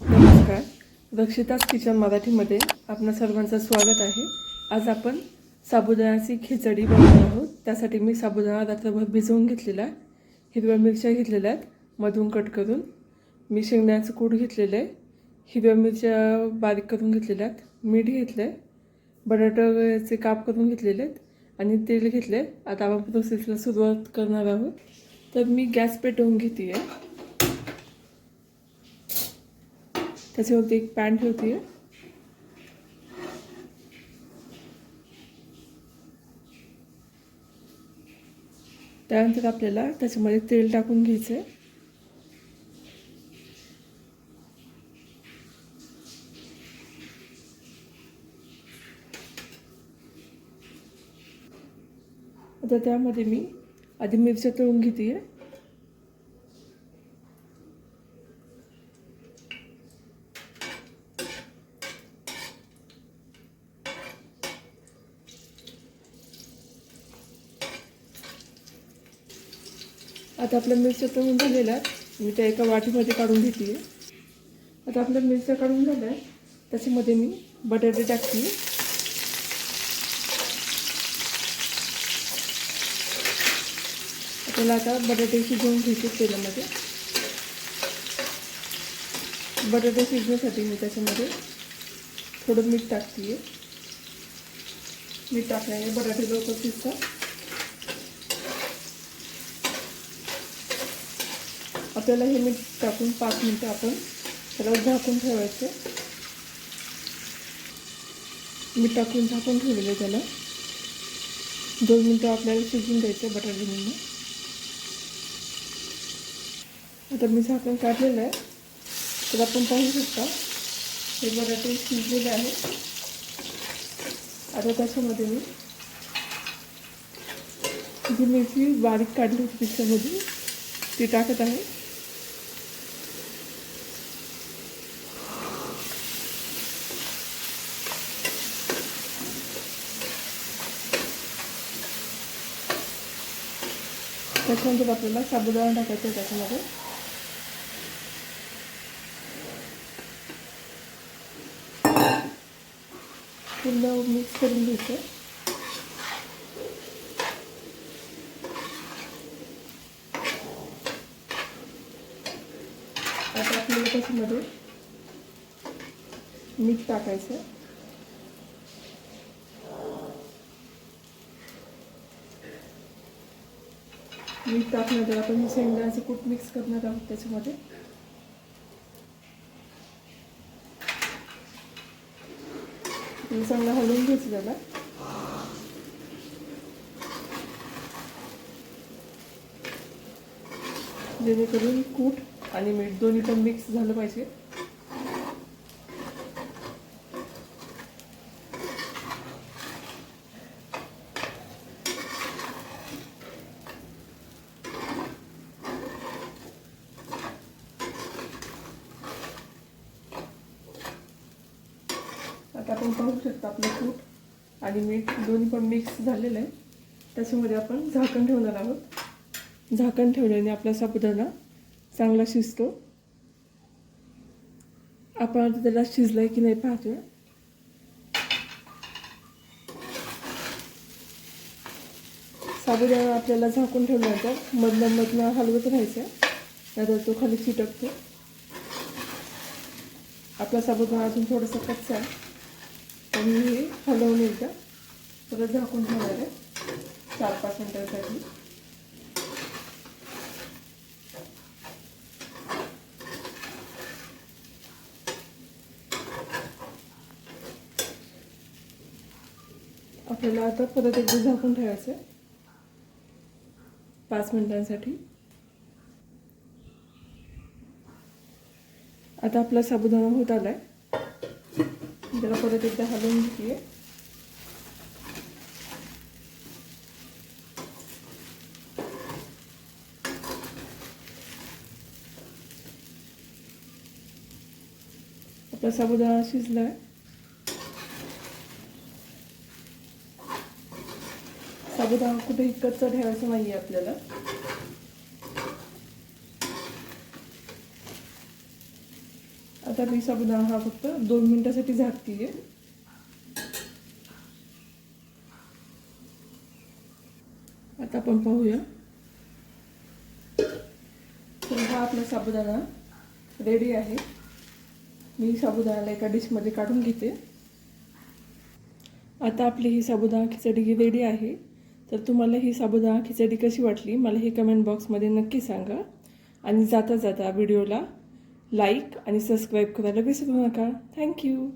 नमस्कार. रक्षिताज किचन मराठीमध्ये आपणा सर्वांचं स्वागत आहे. आज आपण साबुदाण्याची खिचडी बनवणार आहोत. त्यासाठी मी साबुदाणा रात्रभर भिजवून घेतलेला आहे. हिरव्या मिरच्या घेतलेल्या आहेत मधून कट करून. मी शेंगदाण्याचं कूट घेतलेलं आहे. हिरव्या मिरच्या बारीक करून घेतलेल्या आहेत. मीठ घेतलं आहे. बटाट्याचे काप करून घेतलेले आहेत आणि तेल घेतले. आता आपण प्रोसेसला सुरुवात करणार आहोत. तर मी गॅस पेटवून घेते आहे. त्याच्यावरती एक पॅन ठेवते आहे. त्यानंतर आपल्याला त्याच्यामध्ये तेल टाकून घ्यायचं आहे. आता त्यामध्ये मी आधी मिरच्या तळून घेते आहे. आता आपल्या मिरच्या तळून झालेल्या आहेत. मी त्या एका वाटीमध्ये काढून घेते आहे. आता आपल्या मिरच्या काढून झाल्या आहेत. त्याच्यामध्ये मी बटाटे टाकते. आपल्याला आता बटाटे शिजवून घ्यायचे तेलामध्ये. बटाटे शिजण्यासाठी मी त्याच्यामध्ये थोडं मीठ टाकते आहे. मीठ टाकल्याने बटाटे लवकर शिजतात. आपल्याला हे मीठ टाकून 5 मिनिटं आपण त्याला झाकून ठेवायचे. मीठ टाकून झाकून ठेवलेलं त्याला 2 मिनिटं आपल्याला शिजवून द्यायचं बटाट्यांना. आता मी झाकण काढलेलं आहे. तर आपण पाहू शकता हे बटाटे शिजलेले आहेत. आता त्याच्यामध्ये मी जी मिरची बारीक काढली होती त्याच्यामध्ये ती टाकत आहे. त्याच्यानंतर आपल्याला साबुदाणा टाकायचा आहे. त्याच्यामध्ये पूर्ण मिक्स करून घ्यायचं. आता आपल्याला त्याच्यामध्ये मीठ टाकायचं. मीठ टाकल्यानंतर आपण शेंगदाण्याचं कूट मिक्स करणार आहोत त्याच्यामध्ये. चांगला हलवून घ्यायचं त्याला. जेणेकरून कूट आणि मीठ दोन्ही पण मिक्स झालं पाहिजे. आता आपण पाहू शकता आपलं कूट आणि मीठ दोन्ही पण मिक्स झालेलं आहे. त्याच्यामध्ये आपण झाकण ठेवणार आहोत. झाकण ठेवल्याने आपला साबुदाणा चांगला शिजतो. आपण आता त्याला शिजलाय की नाही पाहतोय. साबुदाणा आपल्याला झाकून ठेवल्यानंतर मधनं हलवत राहायचं, नाहीतर तो खाली चिटकतो. आपला साबुदाणा अजून थोडासा कच्चा आहे. आणि हे हलवून एकदा परत झाकून ठेवणार आहे 4-5 मिनिटांसाठी. आपल्याला आता परत एकदा झाकून ठेवायचं 5 मिनिटांसाठी. आता आपला साबुदाणा होत आलाय. त्याला परत एकदा हलवून घेते. आपला साबुदाणा शिजलाय. साबुदाणा कुठेही कच्चा ठेवायचा नाही आहे आपल्याला. आता मी साबुदाणा हा फक्त 2 मिनिटासाठी झाकतीये. आता आपण पाहूया. तर हा आपला साबुदाणा रेडी आहे. मी साबुदाण्याला एका डिशमध्ये काढून घेते. आता आपली ही साबुदाणा खिचडी रेडी आहे. तर तुम्हाला ही साबुदाणा खिचडी कशी वाटली मला हे कमेंट बॉक्समध्ये नक्की सांगा. आणि जाता जाता व्हिडिओला लाईक आणि सबस्क्राईब करायला विसरू नका. थँक्यू.